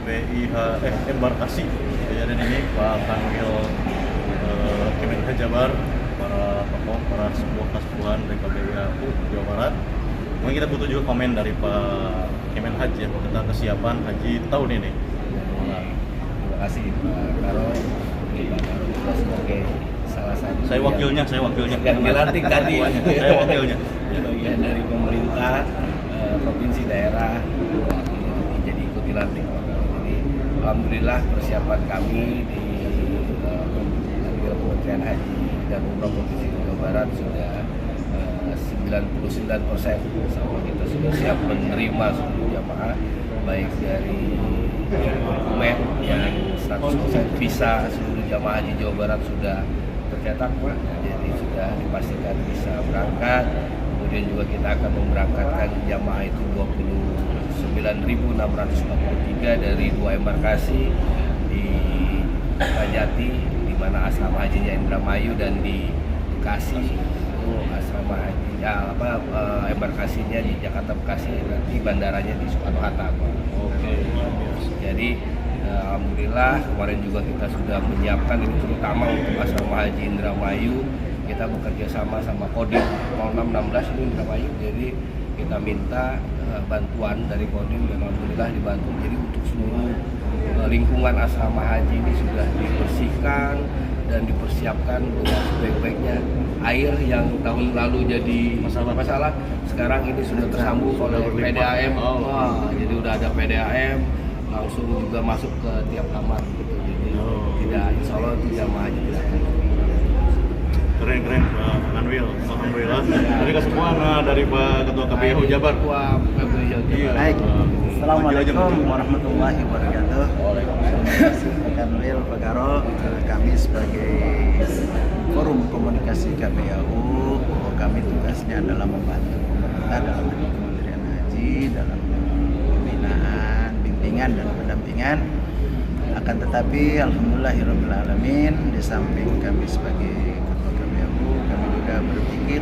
KBIH embarkasi kejadian ini Pak Kanwil Kemenhan Jabar, para tokoh, para sepuh-sepuhan dari KBIHU Jawa Barat. Mungkin kita butuh juga komen dari Pak Kemenhaj ya tentang kesiapan haji tahun ini. Terima kasih Pak Karo. Pak Karo juga sebagai salah satu Saya wakilnya. yang dilantik tadi. Saya wakilnya. Bagian dari pemerintah provinsi daerah jadi ikut dilantik Pak Karo. Jadi alhamdulillah persiapan kami di Kementerian Haji dan Umroh Provinsi Jawa Barat sudah 99% sama kita sudah siap menerima seluruh jamaah baik dari dokumen yang 100% visa seluruh jamaah haji Jawa Barat sudah tercetak Pak, jadi sudah dipastikan bisa berangkat. Kemudian juga kita akan memberangkatkan jamaah itu 29.643 dari 2 embarkasi di Kertajati di mana asrama hajinya Indramayu, dan di Bekasi itu asrama hajinya embarkasinya di Jakarta Bekasi, nanti bandaranya di Soekarno-Hatta. Oke. Jadi alhamdulillah kemarin juga kita sudah menyiapkan ini terutama untuk asrama haji Indramayu. Kita bekerja sama Kodim 0616 ini Indramayu. Jadi kita minta bantuan dari Kodim dan alhamdulillah dibantu. Jadi untuk seluruh lingkungan asrama haji ini sudah dibersihkan dan dipersiapkan dengan sebaik-baiknya. Air yang tahun lalu jadi masalah sekarang ini sudah tersambung oleh PDAM. Jadi udah ada PDAM, langsung juga masuk ke tiap kamar gitu. Jadi tidak, insya Allah itu jamaah haji tidak akan. Keren Pak Kanwil, alhamdulillah. Dari kesepuan dari Pak Ketua KBIHU Jabar. Baik, Assalamualaikum warahmatullahi wabarakatuh. Pak Kanwil, Pak Karo, kami sebagai forum komunikasi KBIHU, kami tugasnya adalah membantu pemerintah dalam Kementerian Haji dalam pembinaan, bimbingan dan pendampingan. Akan tetapi alhamdulillahirabbil di samping kami sebagai ketua KBIHU, kami juga berpikir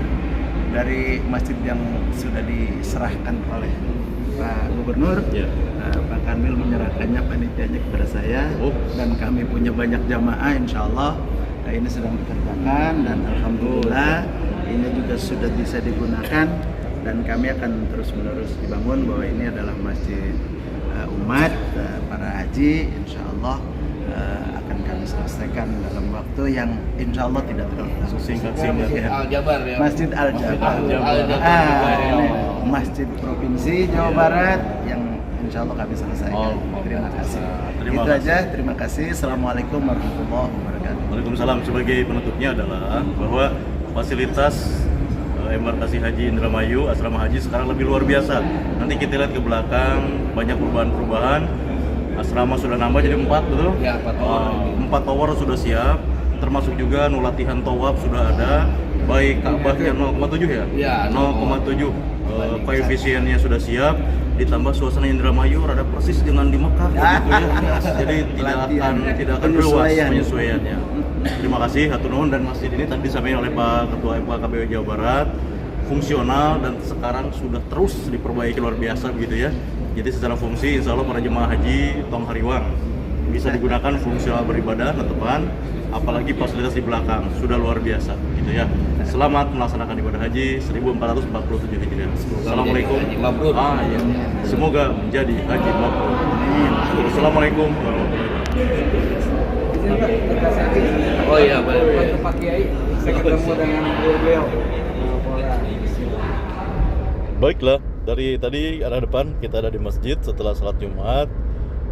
dari masjid yang sudah diserahkan oleh Pak Gubernur, Pak Kanwil menyerahkannya panitianya kepada saya, dan kami punya banyak jamaah insya Allah. Nah, ini sedang dikerjakan dan alhamdulillah ini juga sudah bisa digunakan, dan kami akan terus-menerus dibangun bahwa ini adalah masjid umat para haji. Insya Allah akan kami selesaikan dalam waktu yang insya Allah tidak terlalu Singkat Masjid ya. Al-Jabar ya. Masjid Al-Jabar. Ini Masjid Provinsi Jawa Barat yang insya Allah kami selesaikan. Terima kasih. Terima Itu kasih. aja. Terima kasih. Assalamualaikum warahmatullahi wabarakatuh. Waalaikumsalam. Sebagai penutupnya adalah bahwa fasilitas embarkasi haji Indramayu, asrama haji sekarang lebih luar biasa. Nanti kita lihat ke belakang, banyak perubahan-perubahan. Asrama sudah nambah jadi 4, betul? Ya, 4 tower. 4 tower sudah siap, termasuk juga latihan tawaf sudah ada. Baik Ka'bahnya 0,7 ya? Ya, 0,7. Koefisiennya sudah siap, ditambah suasana Indramayu rada persis dengan di Mekah gitu ya. Jadi tidak akan berluas penyesuaiannya. Terima kasih hatur nuhun, dan masjid ini tadi disampaikan oleh Pak Ketua KBIHU Jawa Barat fungsional dan sekarang sudah terus diperbaiki luar biasa begitu ya. Jadi secara fungsi insya Allah para jemaah haji Tong Hariwang bisa digunakan fungsional beribadah tetepan, apalagi fasilitas di belakang sudah luar biasa gitu ya. Selamat melaksanakan ibadah haji 1447 Hijriah. Assalamualaikum. Haji mabrur. Iya. Semoga menjadi haji mabrur. Assalamualaikum warahmatullahi wabarakatuh. Oh iya, boleh. Pak Kiai, saya ketemu dengan beliau. Baiklah, dari tadi arah depan kita ada di masjid setelah salat Jumat.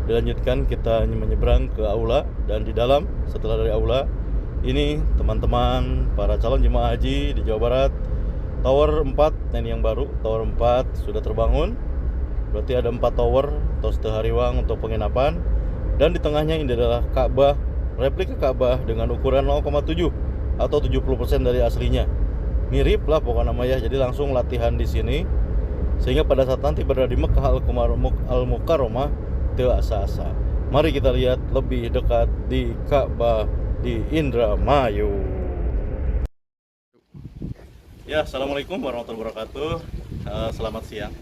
Dilanjutkan kita menyeberang ke aula, dan di dalam setelah dari aula ini teman-teman para calon jemaah haji di Jawa Barat, Tower 4 ini yang baru, Tower 4 sudah terbangun. Berarti ada 4 tower atau sehariwang untuk penginapan, dan di tengahnya ini adalah Ka'bah, replika Ka'bah dengan ukuran 0,7 atau 70% dari aslinya. Mirip lah pokoknya nama ya. Jadi langsung latihan di sini, sehingga pada saat nanti berada di Mekah Al-Mukarramah teu asa-asa. Mari kita lihat lebih dekat di Ka'bah di Indramayu. Ya, assalamualaikum warahmatullahi wabarakatuh. Selamat siang,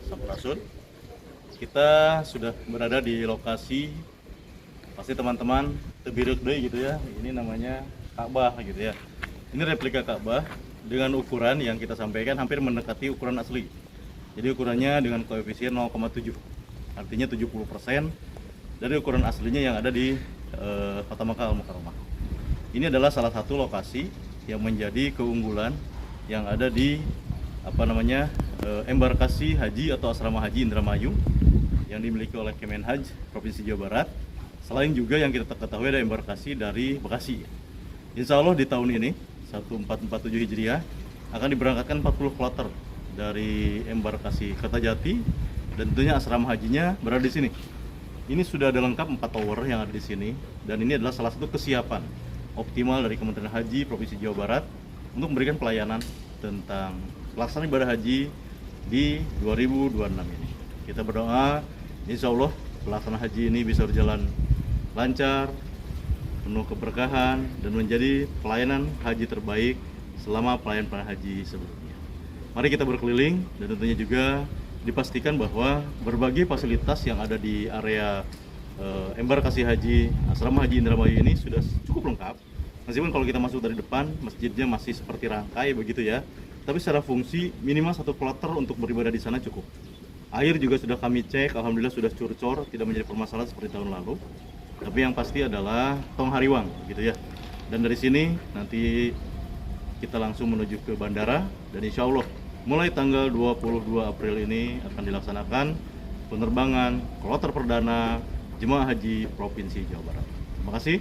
Sampurasun. kita sudah berada di lokasi, pasti teman-teman tebiruk deh gitu ya. Ini namanya Ka'bah gitu ya. Ini replika Ka'bah dengan ukuran yang kita sampaikan hampir mendekati ukuran asli. Jadi ukurannya dengan koefisien 0,7, artinya 70% dari ukuran aslinya yang ada di Kota Makkah Al-Mukarramah. Ini adalah salah satu lokasi yang menjadi keunggulan yang ada di embarkasi haji atau asrama haji Indramayu yang dimiliki oleh Kemenhaj Provinsi Jawa Barat. Selain juga yang kita ketahui ada embarkasi dari Bekasi. Insya Allah di tahun ini 1447 Hijriah akan diberangkatkan 40 kloter dari embarkasi Kertajati dan tentunya asrama hajinya berada di sini. Ini sudah ada lengkap 4 tower yang ada di sini dan ini adalah salah satu kesiapan optimal dari Kementerian Haji Provinsi Jawa Barat untuk memberikan pelayanan tentang pelaksanaan ibadah haji di 2026 ini. Kita berdoa insya Allah pelaksanaan haji ini bisa berjalan lancar, penuh keberkahan dan menjadi pelayanan haji terbaik selama pelayanan haji sebelumnya. Mari kita berkeliling dan tentunya juga dipastikan bahwa berbagai fasilitas yang ada di area embarkasi haji asrama haji Indramayu ini sudah cukup lengkap. Meskipun kalau kita masuk dari depan masjidnya masih seperti rangkai begitu ya, tapi secara fungsi minimal 1 kloter untuk beribadah di sana cukup. Air juga sudah kami cek, alhamdulillah sudah curcor, tidak menjadi permasalahan seperti tahun lalu. Tapi yang pasti adalah tong hariwang gitu ya. Dan dari sini nanti kita langsung menuju ke bandara dan insya Allah mulai tanggal 22 April ini akan dilaksanakan penerbangan kloter perdana jemaah haji Provinsi Jawa Barat. Terima kasih.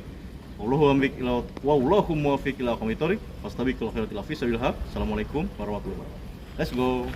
Wallahu muwaffiq ila aqwamit thoriq. Wastabiqul khairatil fi sabilillah. Assalamualaikum warahmatullahi wabarakatuh. Let's go.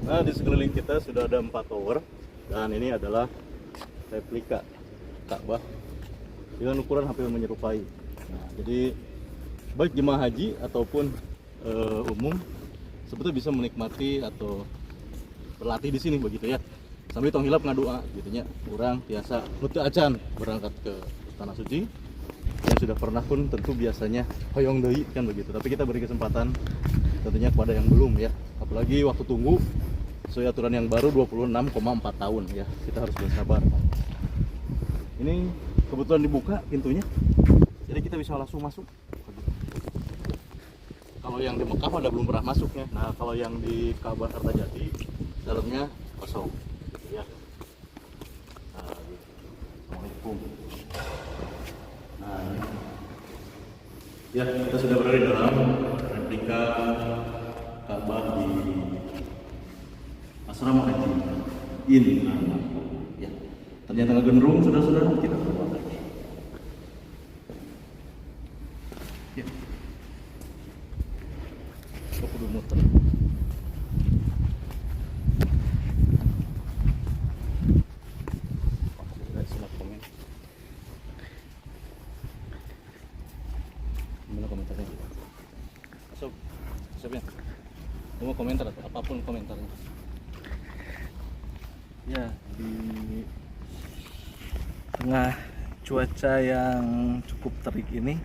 Nah, di sekeliling kita sudah ada 4 tower dan ini adalah replika Ka'bah dengan ukuran hampir menyerupai. Nah, jadi baik jemaah haji ataupun umum sebetulnya bisa menikmati atau berlatih di sini begitu ya. Sambil tong hilap ngadua gitunya. Kurang biasa nutu acan berangkat ke tanah suci. Yang sudah pernah pun tentu biasanya hoyong deui kan begitu. Tapi kita beri kesempatan tentunya kepada yang belum ya. Apalagi waktu tunggu sesuai aturan yang baru 26,4 tahun ya, kita harus bersabar. Ini kebetulan dibuka pintunya, jadi kita bisa langsung masuk. Kalau yang di Mekah pada belum pernah masuknya. Nah, kalau yang di Ka'bah Kertajati dalamnya kosong. Ya. Nah, Assalamualaikum. Nah, ya kita sudah berada di dalam replika Ka'bah di asrama haji ini. Ya, ternyata nggak gendrung, saudara-saudara, kita keluar lagi. Ya, aku kudu muter. Silap komen. Gimana komentarnya? Sob, siapa? Mau komentar atau apapun komentarnya. Ya, di tengah cuaca yang cukup terik ini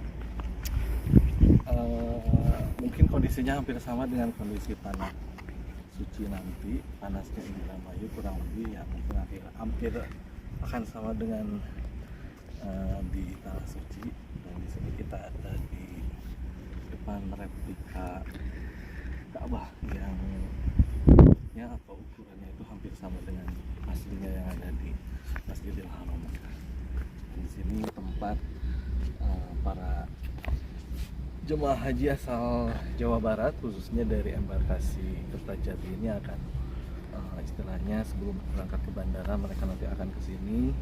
mungkin kondisinya hampir sama dengan kondisi tanah suci nanti. Panasnya Indramayu kurang lebih ya mungkin hampir akan sama dengan di tanah suci. Dan di sini kita ada di depan replika Ka'bah yang atau ukurannya itu hampir sama dengan aslinya yang ada di Masjidil Haram Mekah. Di sini tempat para jemaah haji asal Jawa Barat, khususnya dari embarkasi Kertajati ini akan istilahnya sebelum berangkat ke bandara, mereka nanti akan ke sini,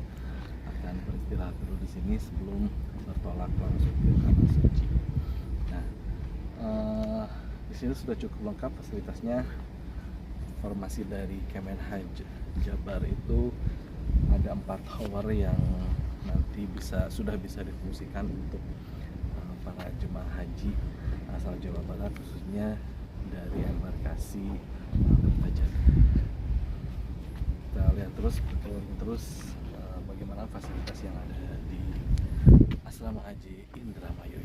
akan beristirahat dulu di sini sebelum bertolak langsung ke tanah suci. Nah, di sini sudah cukup lengkap fasilitasnya. Informasi dari Kemenhaj Jabar itu ada 4 tower yang nanti sudah bisa difungsikan untuk para jemaah haji asal Jawa Barat, khususnya dari embarkasi Kertajati. Kita lihat terus, berkeliling terus bagaimana fasilitas yang ada di Asrama Haji Indramayu.